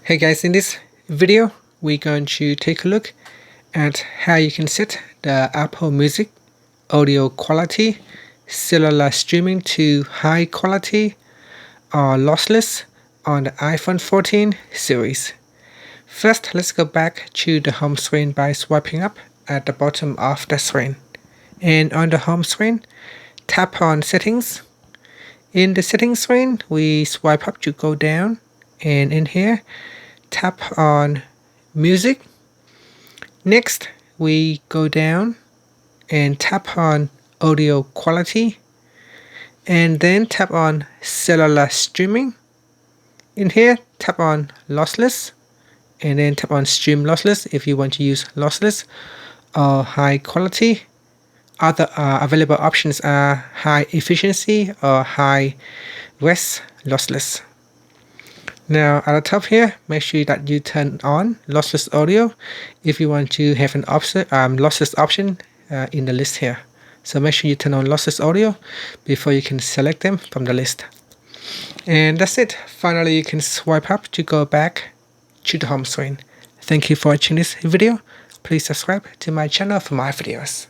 Hey guys, in this video we're going to take a look at how you can set the Apple Music audio quality, cellular streaming to high quality or lossless on the iPhone 14 series. First, let's go back to the home screen by swiping up at the bottom of the screen. And on the home screen, tap on Settings. In the Settings screen, we swipe up to go down, and in here, tap on Music. Next, we go down and tap on Audio Quality, and then tap on Cellular Streaming. In here, tap on Lossless, and then tap on Stream Lossless if you want to use lossless or high quality. Other available options are high efficiency or high res lossless. Now at the top here, make sure that you turn on lossless audio if you want to have an lossless option in the list here. So make sure you turn on lossless audio before you can select them from the list. And that's it. Finally, you can swipe up to go back to the home screen. Thank you for watching this video. Please subscribe to my channel for more videos.